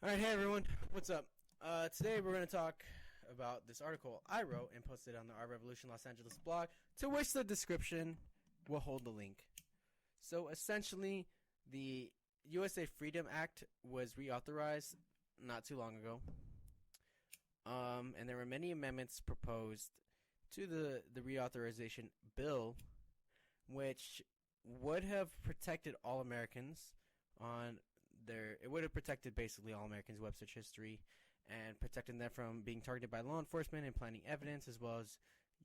Alright, hey everyone, what's up? Today we're going to talk about this article I wrote and posted on the Our Revolution Los Angeles blog, to which the description will hold the link. So essentially, the USA Freedom Act was reauthorized not too long ago. And there were many amendments proposed to the reauthorization bill, which would have protected all Americans on it would have protected basically all Americans' web search history and protecting them from being targeted by law enforcement and planting evidence, as well as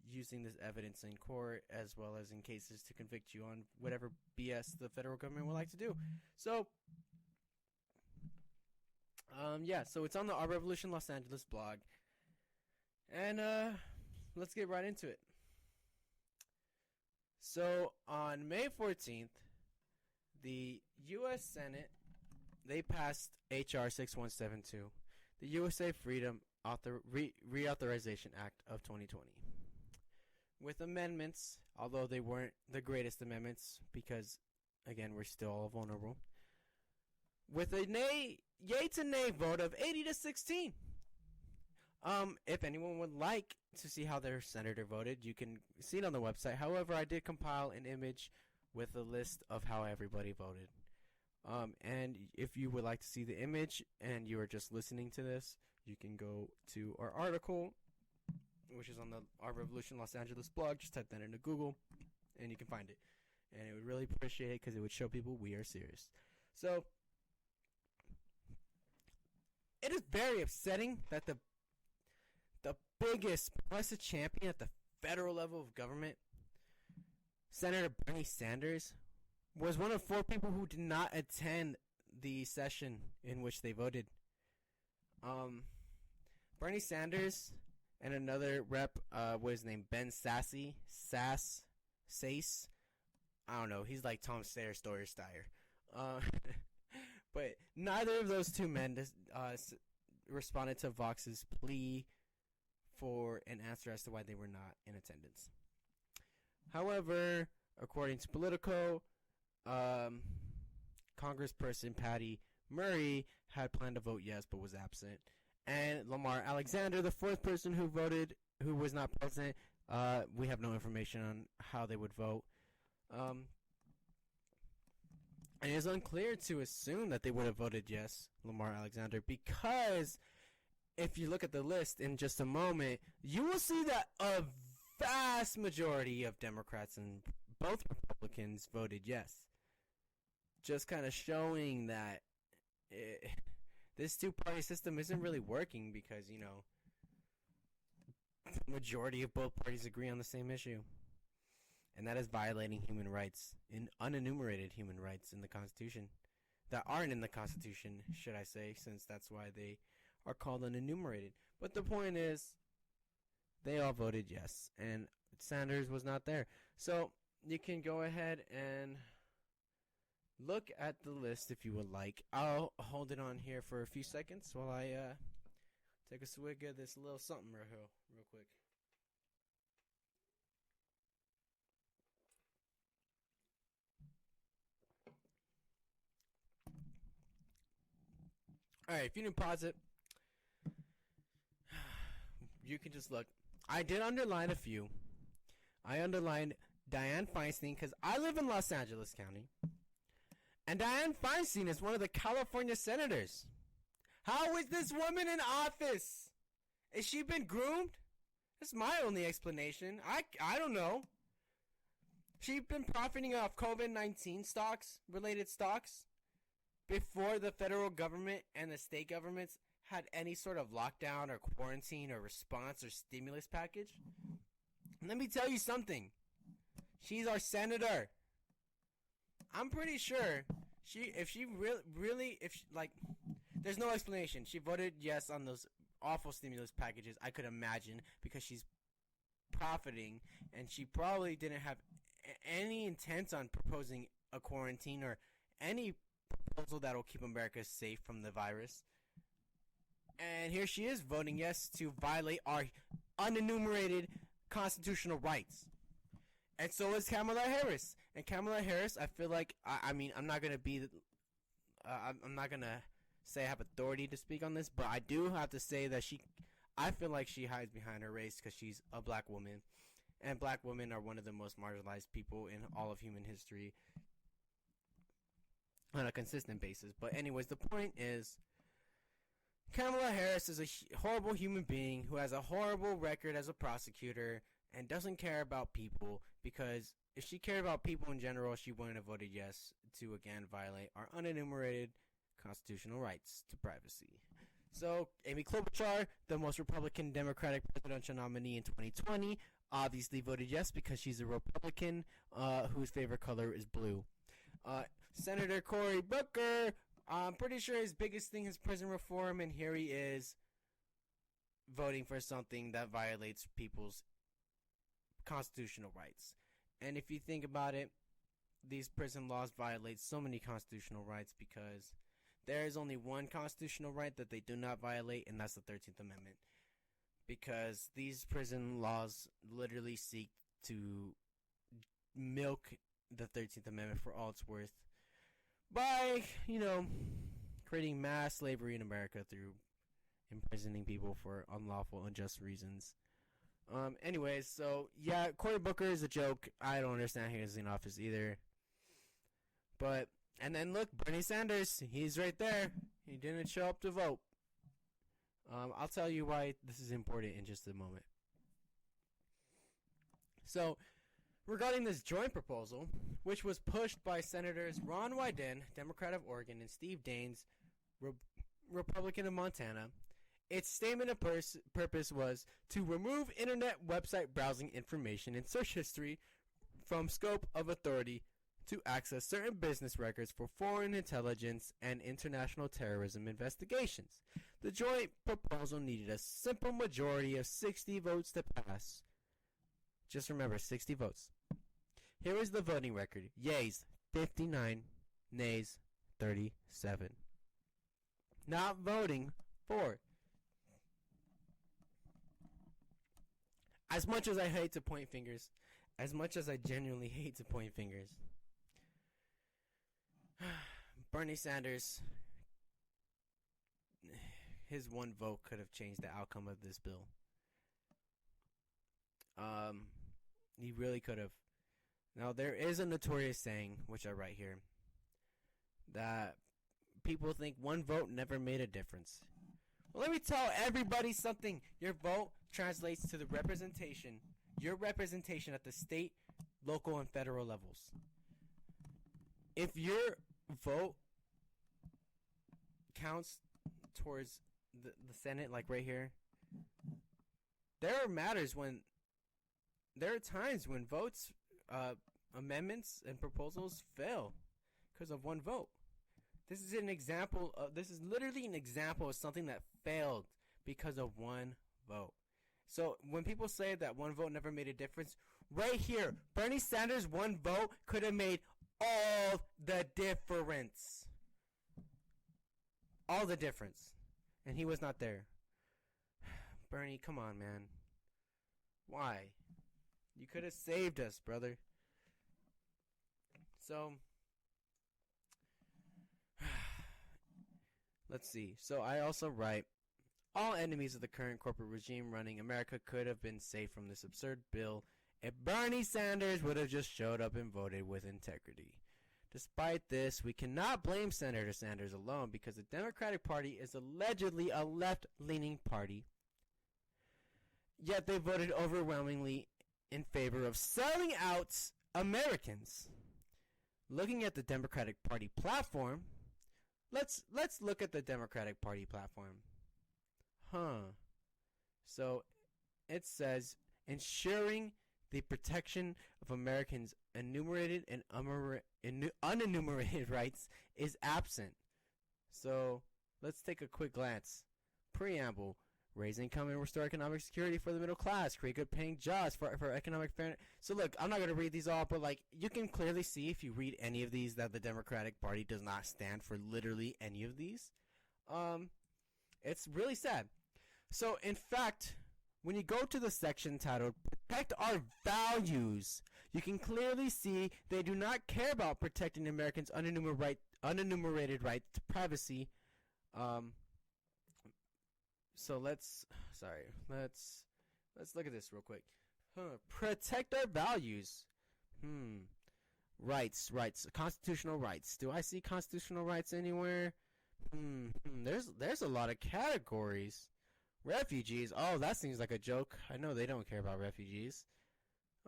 using this evidence in court, as well as in cases to convict you on whatever BS the federal government would like to do. So, so it's on the Our Revolution Los Angeles blog. And let's get right into it. So, on May 14th, the U.S. Senate, they passed H.R. 6172, the USA Freedom Reauthorization Act of 2020. With amendments, although they weren't the greatest amendments, because, again, we're still all vulnerable, with a yay to nay vote of 80-16. If anyone would like to see how their senator voted, you can see it on the website. However, I did compile an image with a list of how everybody voted. And if you would like to see the image and you are just listening to this, you can go to our article, which is on the Our Revolution Los Angeles blog. Just type that into Google and you can find it. And it would really appreciate it because it would show people we are serious. So, it is very upsetting that the biggest progressive champion at the federal level of government, Senator Bernie Sanders, was one of 4 people who did not attend the session in which they voted. Bernie Sanders and another rep, what is his name, Ben Sasse, I don't know, he's like Tom Steyer. But neither of those two men responded to Vox's plea for an answer as to why they were not in attendance. However, according to Politico, Congressperson Patty Murray had planned to vote yes but was absent. And Lamar Alexander, the 4th person who voted, who was not present, we have no information on how they would vote. And it is unclear to assume that they would have voted yes, Lamar Alexander, because if you look at the list in just a moment, you will see that a vast majority of Democrats and both Republicans voted yes. Just kind of showing that this two-party system isn't really working because, the majority of both parties agree on the same issue. And that is violating human rights, in unenumerated human rights in the Constitution. That aren't in the Constitution, should I say, since that's why they are called unenumerated. But the point is, they all voted yes, and Sanders was not there. So, you can go ahead and look at the list if you would like. I'll hold it on here for a few seconds while I take a swig of this little something real quick. Alright, if you didn't pause it, you can just look. I did underline a few. I underlined Dianne Feinstein because I live in Los Angeles County. And Dianne Feinstein is one of the California senators. How is this woman in office? Has she been groomed? That's my only explanation. I don't know. She's been profiting off COVID-19 related stocks, before the federal government and the state governments had any sort of lockdown or quarantine or response or stimulus package. And let me tell you something. She's our senator. I'm pretty sure there's no explanation. She voted yes on those awful stimulus packages, I could imagine, because she's profiting, and she probably didn't have any intent on proposing a quarantine or any proposal that will keep America safe from the virus. And here she is voting yes to violate our unenumerated constitutional rights. And so is Kamala Harris. And Kamala Harris, I feel like, I'm not going to say I have authority to speak on this, but I do have to say that I feel like she hides behind her race because she's a black woman, and black women are one of the most marginalized people in all of human history on a consistent basis. But anyways, the point is, Kamala Harris is a horrible human being who has a horrible record as a prosecutor and doesn't care about people, because if she cared about people in general, she wouldn't have voted yes to again violate our unenumerated constitutional rights to privacy. So, Amy Klobuchar, the most Republican Democratic presidential nominee in 2020, obviously voted yes because she's a Republican whose favorite color is blue. Senator Cory Booker, I'm pretty sure his biggest thing is prison reform, and here he is voting for something that violates people's constitutional rights. And if you think about it, these prison laws violate so many constitutional rights because there is only one constitutional right that they do not violate, and that's the 13th Amendment. Because these prison laws literally seek to milk the 13th Amendment for all it's worth by, creating mass slavery in America through imprisoning people for unlawful, unjust reasons. Anyways, so, yeah, Cory Booker is a joke. I don't understand how he's in office either. But, and then look, Bernie Sanders, he's right there. He didn't show up to vote. I'll tell you why this is important in just a moment. So, regarding this joint proposal, which was pushed by Senators Ron Wyden, Democrat of Oregon, and Steve Daines, Republican of Montana, its statement of purpose was to remove internet website browsing information and search history from scope of authority to access certain business records for foreign intelligence and international terrorism investigations. The joint proposal needed a simple majority of 60 votes to pass. Just remember, 60 votes. Here is the voting record. Yeas, 59. Nays, 37. Not voting, 4. As much as I hate to point fingers, as much as I genuinely hate to point fingers, Bernie Sanders, his one vote could have changed the outcome of this bill. He really could have. Now, there is a notorious saying, which I write here, that people think one vote never made a difference. Well, let me tell everybody something. Your vote translates to the representation, your representation at the state, local, and federal levels. If your vote counts towards the Senate, like right here, there are times when votes, amendments, and proposals fail because of one vote. This is an example of, this is literally an example of something that failed because of one vote. So when people say that one vote never made a difference, right here, Bernie Sanders' one vote could have made all the difference. All the difference. And he was not there. Bernie, come on, man. Why? You could have saved us, brother. So, let's see. So I also write, all enemies of the current corporate regime running America could have been saved from this absurd bill if Bernie Sanders would have just showed up and voted with integrity. Despite this, we cannot blame Senator Sanders alone because the Democratic Party is allegedly a left-leaning party. Yet they voted overwhelmingly in favor of selling out Americans. Looking at the Democratic Party platform, let's look at the Democratic Party platform. So it says ensuring the protection of Americans' enumerated and unenumerated rights is absent. So let's take a quick glance. Preamble. Raise income and restore economic security for the middle class. Create good paying jobs for economic fairness. So look, I'm not going to read these all, but like you can clearly see if you read any of these that the Democratic Party does not stand for literally any of these. It's really sad. So in fact, when you go to the section titled Protect Our Values, you can clearly see they do not care about protecting Americans' unenumerated right to privacy Um, so let's look at this real quick. Protect our values. Rights, constitutional rights. Do I see constitutional rights anywhere? There's a lot of categories. Refugees. Oh, that seems like a joke. I know they don't care about refugees.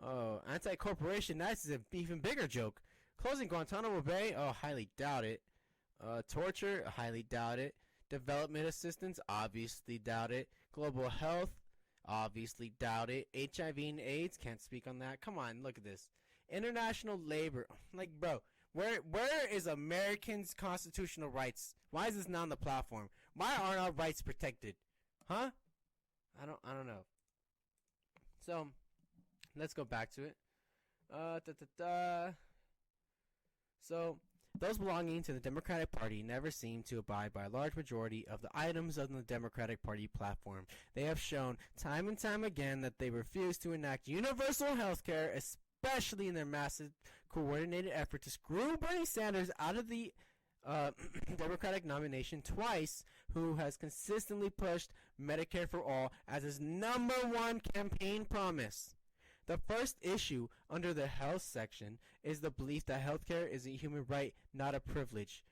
Oh, anti-corporation. That's an even bigger joke. Closing Guantanamo Bay. Oh, highly doubt it. Torture. Highly doubt it. Development assistance. Obviously doubt it. Global health. Obviously doubt it. HIV and AIDS. Can't speak on that. Come on, look at this. International labor. Like, bro, where is Americans' constitutional rights? Why is this not on the platform? Why aren't our rights protected? Huh? I don't know. So, let's go back to it. So, those belonging to the Democratic Party never seem to abide by a large majority of the items on the Democratic Party platform. They have shown time and time again that they refuse to enact universal health care, especially in their massive coordinated effort to screw Bernie Sanders out of the Democratic nomination twice, who has consistently pushed Medicare for all as his number one campaign promise. The first issue under the health section is the belief that healthcare is a human right, not a privilege,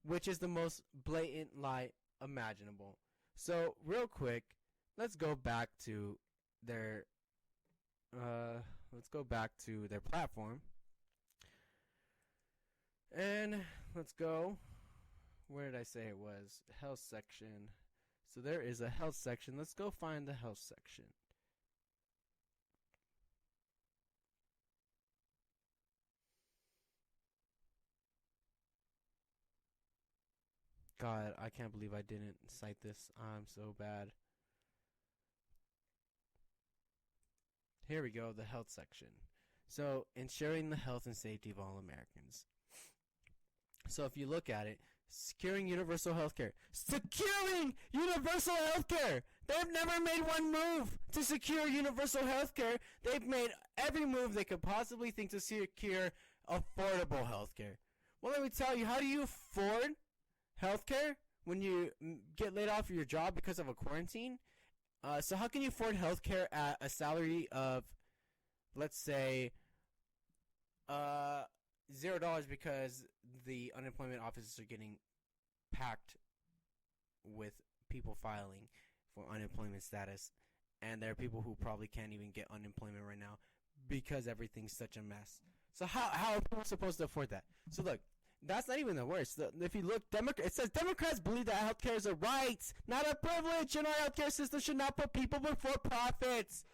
which is the most blatant lie imaginable. So, real quick, let's go back to their platform. And let's go. Where did I say it was? Health section. So there is a health section. Let's go find the health section. God, I can't believe I didn't cite this. I'm so bad. Here we go, the health section. So, ensuring the health and safety of all Americans. So, if you look at it, securing universal health care. Securing universal health care! They've never made one move to secure universal health care. They've made every move they could possibly think to secure affordable health care. Well, let me tell you, how do you afford healthcare when you get laid off of your job because of a quarantine? So how can you afford healthcare at a salary of, let's say, $0 because the unemployment offices are getting packed with people filing for unemployment status, and there are people who probably can't even get unemployment right now because everything's such a mess. So how are people supposed to afford that? So look, that's not even the worst. If you look, it says Democrats believe that healthcare is a right, not a privilege, and our healthcare system should not put people before profits.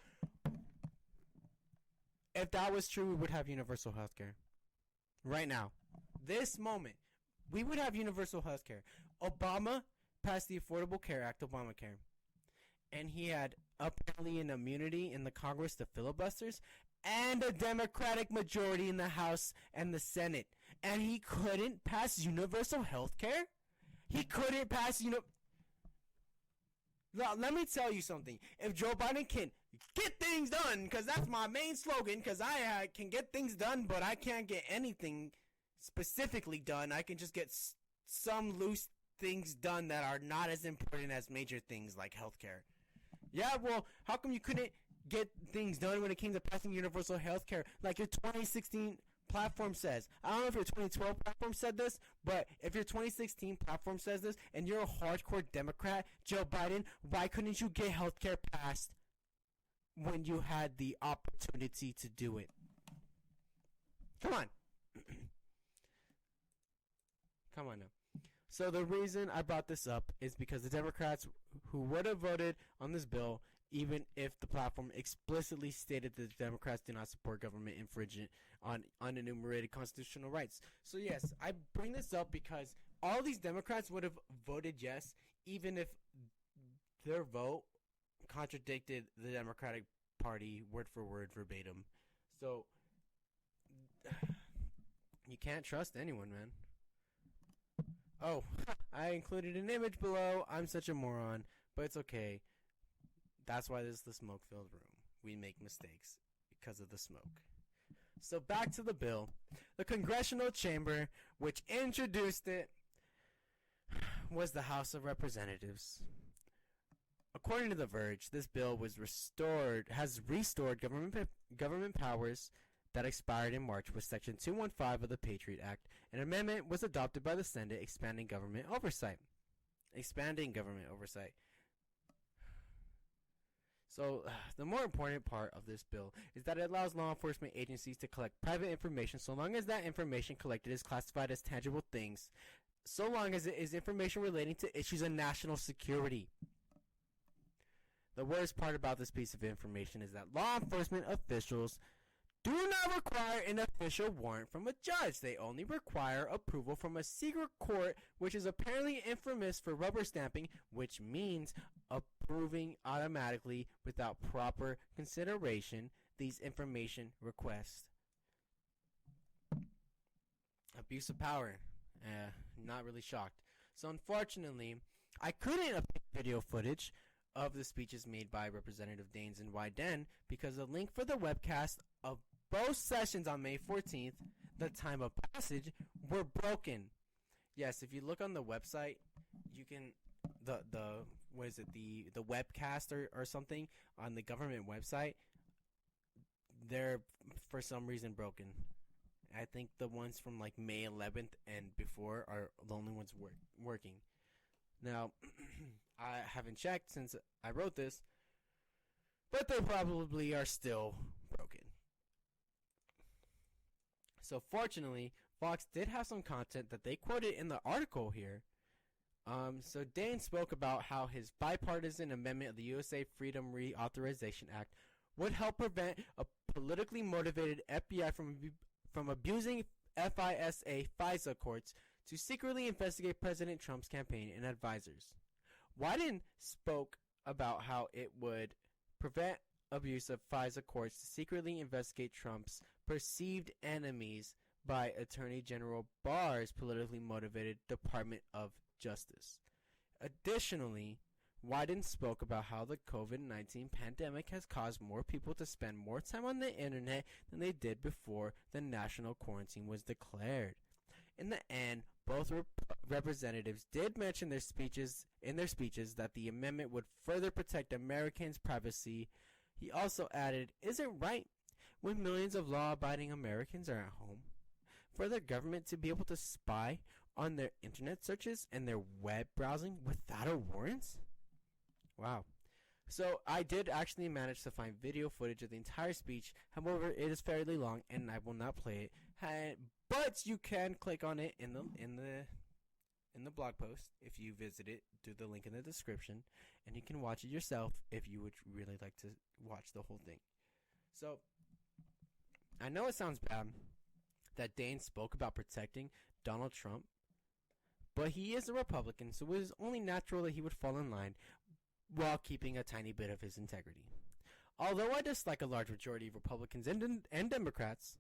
If that was true, we would have universal healthcare. Right now. This moment, we would have universal healthcare. Obama passed the Affordable Care Act, Obamacare. And he had apparently an immunity in the Congress to filibusters and a Democratic majority in the House and the Senate. And he couldn't pass universal health care? He couldn't pass Let me tell you something. If Joe Biden can get things done, because that's my main slogan, because I can get things done, but I can't get anything specifically done. I can just get some loose things done that are not as important as major things like healthcare. Yeah, well, how come you couldn't get things done when it came to passing universal health care like your 2016 platform says? I don't know if your 2012 platform said this, but if your 2016 platform says this and you're a hardcore Democrat, Joe Biden, why couldn't you get health care passed when you had the opportunity to do it? Come on. Come on now. So the reason I brought this up is because the Democrats who would have voted on this bill, even if the platform explicitly stated that the Democrats do not support government infringement on unenumerated constitutional rights. So yes, I bring this up because all these Democrats would have voted yes, even if their vote contradicted the Democratic Party word for word verbatim. So you can't trust anyone, man. Oh, I included an image below. I'm such a moron, but it's okay. That's why this is the smoke-filled room. We make mistakes because of the smoke. So back to the bill. The congressional chamber, which introduced it, was the House of Representatives. According to The Verge, this bill has restored government powers that expired in March with Section 215 of the Patriot Act. An amendment was adopted by the Senate expanding government oversight. So, the more important part of this bill is that it allows law enforcement agencies to collect private information so long as that information collected is classified as tangible things, so long as it is information relating to issues of national security. The worst part about this piece of information is that law enforcement officials do not require an official warrant from a judge. They only require approval from a secret court, which is apparently infamous for rubber stamping, which means approving automatically without proper consideration these information requests. Abuse of power. Not really shocked. So unfortunately, I couldn't obtain video footage of the speeches made by Representative Daines and Wyden because the link for the webcast of both sessions on May 14th, the time of passage, were broken. Yes, if you look on the website, you can the webcast or something on the government website, they're for some reason broken. I think the ones from like May 11th and before are the only ones working. Now, I haven't checked since I wrote this, but they probably are still broken. So fortunately, Fox did have some content that they quoted in the article here. So Daines spoke about how his bipartisan amendment of the USA Freedom Reauthorization Act would help prevent a politically motivated FBI from abusing FISA courts to secretly investigate President Trump's campaign and advisors. Wyden spoke about how it would prevent abuse of FISA courts to secretly investigate Trump's perceived enemies by Attorney General Barr's politically motivated Department of Justice. Additionally, Wyden spoke about how the COVID-19 pandemic has caused more people to spend more time on the internet than they did before the national quarantine was declared. In the end, both representatives did mention in their speeches that the amendment would further protect Americans' privacy. He also added, "Is it right, when millions of law-abiding Americans are at home, for the government to be able to spy on their internet searches and their web browsing without a warrant?" Wow. So I did actually manage to find video footage of the entire speech. However, it is fairly long, and I will not play it. But you can click on it in the blog post if you visit it through the link in the description, and you can watch it yourself if you would really like to watch the whole thing. So I know it sounds bad that Daines spoke about protecting Donald Trump, but he is a Republican, so it is only natural that he would fall in line while keeping a tiny bit of his integrity. Although I dislike a large majority of Republicans and Democrats,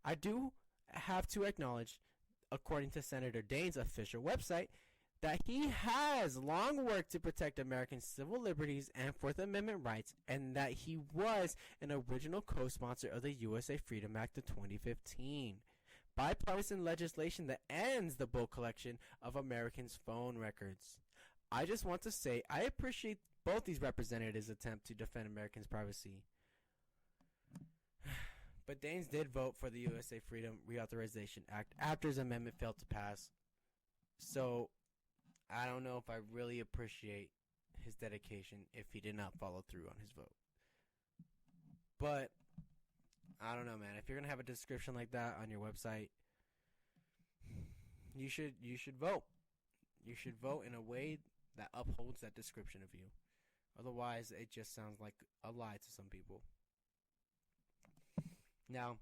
I do have to acknowledge, according to Senator Daines' official website, that he has long worked to protect American civil liberties and Fourth Amendment rights, and that he was an original co-sponsor of the USA Freedom Act of 2015, bipartisan legislation that ends the bulk collection of Americans' phone records. I just want to say I appreciate both these representatives' attempt to defend Americans' privacy. But Daines did vote for the USA Freedom Reauthorization Act after his amendment failed to pass. So I don't know if I really appreciate his dedication if he did not follow through on his vote. But I don't know, man. If you're gonna have a description like that on your website, you should vote. You should vote in a way that upholds that description of you. Otherwise, it just sounds like a lie to some people. Now,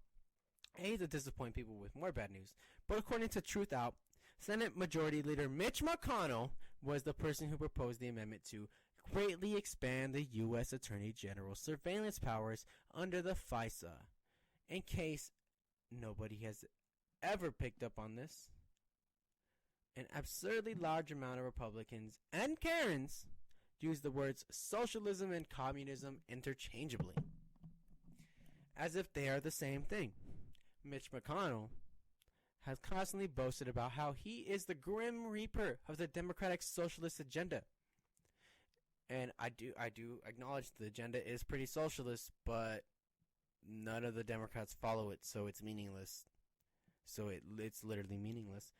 I hate to disappoint people with more bad news, but according to Truth Out, Senate Majority Leader Mitch McConnell was the person who proposed the amendment to greatly expand the U.S. Attorney General's surveillance powers under the FISA. In case nobody has ever picked up on this, an absurdly large amount of Republicans and Karens use the words socialism and communism interchangeably, as if they are the same thing. Mitch McConnell has constantly boasted about how he is the grim reaper of the democratic socialist agenda. And I do acknowledge the agenda is pretty socialist, but none of the Democrats follow it, so it's meaningless. So it's literally meaningless.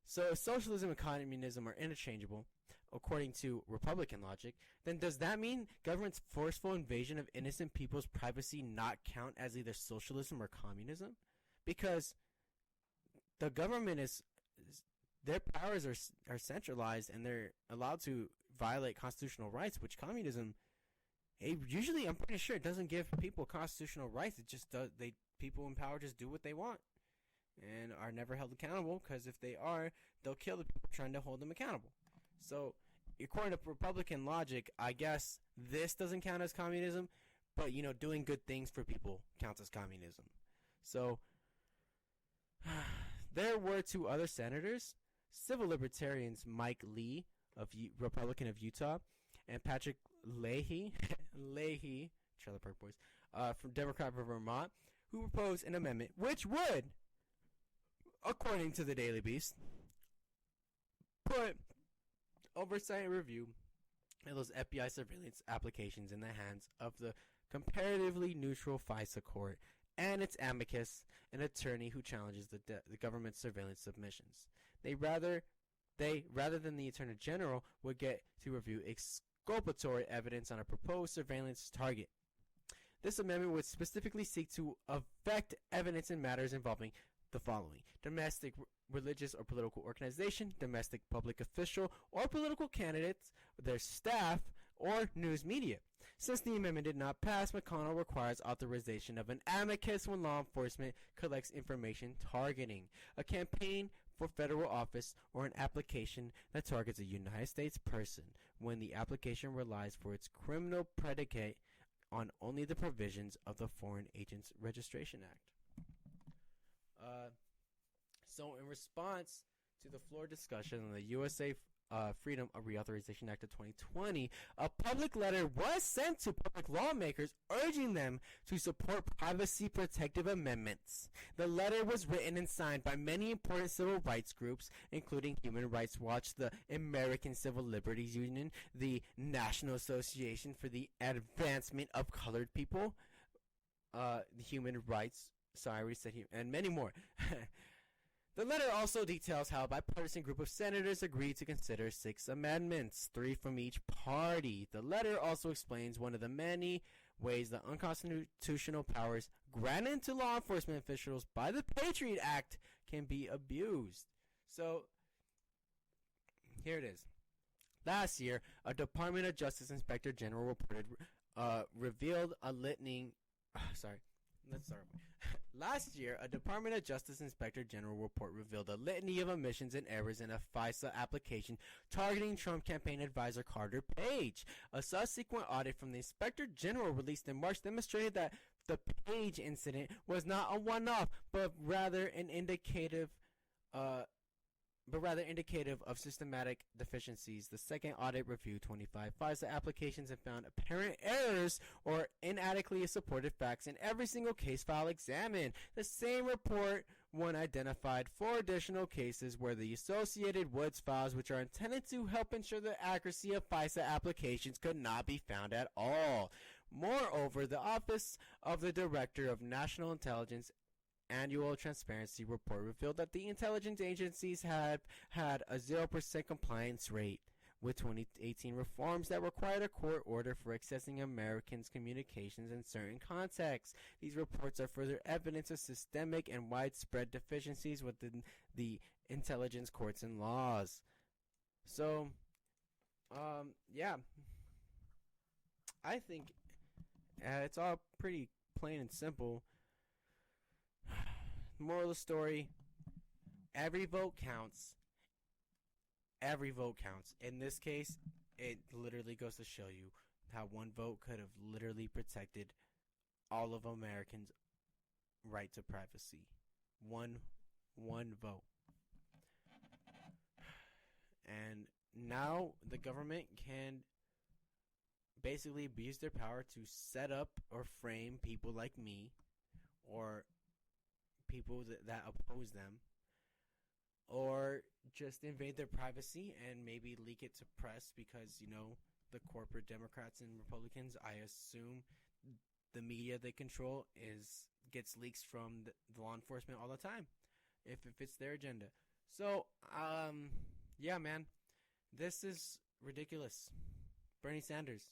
So if socialism and communism are interchangeable, according to Republican logic, then does that mean government's forceful invasion of innocent people's privacy not count as either socialism or communism? Because the government their powers are centralized and they're allowed to violate constitutional rights, which communism, usually, I'm pretty sure, it doesn't give people constitutional rights. It just does. People in power just do what they want and are never held accountable, because if they are, they'll kill the people trying to hold them accountable. So, according to Republican logic, I guess this doesn't count as communism, but, doing good things for people counts as communism. So, there were two other senators, civil libertarians Mike Lee, Republican of Utah, and Patrick Leahy, Trailer Park Boys, from Democrat from Vermont, who proposed an amendment which would, according to the Daily Beast, put oversight and review of those FBI surveillance applications in the hands of the comparatively neutral FISA court and its amicus, an attorney who challenges the government's surveillance submissions. Rather than the Attorney General, would get to review exculpatory evidence on a proposed surveillance target. This amendment would specifically seek to affect evidence in matters involving the following: domestic, religious, or political organization, domestic public official, or political candidates, their staff, or news media. Since the amendment did not pass, McConnell requires authorization of an amicus when law enforcement collects information targeting a campaign for federal office or an application that targets a United States person when the application relies for its criminal predicate on only the provisions of the Foreign Agents Registration Act. So in response to the floor discussion on the USA Freedom of Reauthorization Act of 2020, a public letter was sent to public lawmakers urging them to support privacy protective amendments. The letter was written and signed by many important civil rights groups, including Human Rights Watch, the American Civil Liberties Union, the National Association for the Advancement of Colored People, the Human Rights, and many more. The letter also details how a bipartisan group of senators agreed to consider 6 amendments, 3 from each party. The letter also explains one of the many ways the unconstitutional powers granted to law enforcement officials by the Patriot Act can be abused. So, here it is. Last year, a Department of Justice Inspector General revealed a litany. Last year, a Department of Justice Inspector General report revealed a litany of omissions and errors in a FISA application targeting Trump campaign advisor Carter Page. A subsequent audit from the Inspector General released in March demonstrated that the Page incident was not a one-off, but rather indicative of systematic deficiencies. The second audit reviewed 25 FISA applications and found apparent errors or inadequately supported facts in every single case file examined. The same report identified 4 additional cases where the Associated Woods files, which are intended to help ensure the accuracy of FISA applications, could not be found at all. Moreover, the Office of the Director of National Intelligence annual transparency report revealed that the intelligence agencies had a 0% compliance rate with 2018 reforms that required a court order for accessing Americans' communications in certain contexts. These reports are further evidence of systemic and widespread deficiencies within the intelligence courts and laws. So, yeah, I think it's all pretty plain and simple. Moral of the story, every vote counts. Every vote counts. In this case, it literally goes to show you how one vote could have literally protected all of Americans' right to privacy. One vote. And now the government can basically abuse their power to set up or frame people like me or people that oppose them, or just invade their privacy and maybe leak it to press because, the corporate Democrats and Republicans, I assume the media they control gets leaks from the law enforcement all the time if it fits their agenda. So, yeah, man, this is ridiculous. Bernie Sanders,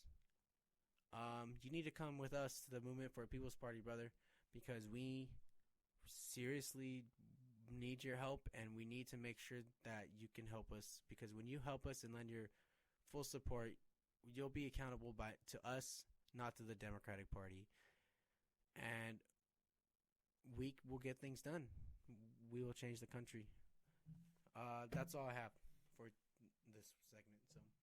you need to come with us to the Movement for a People's Party, brother, because we seriously need your help, and we need to make sure that you can help us, because when you help us and lend your full support, you'll be accountable to us, not to the Democratic Party, and we will get things done. We will change the country. That's all I have for this segment.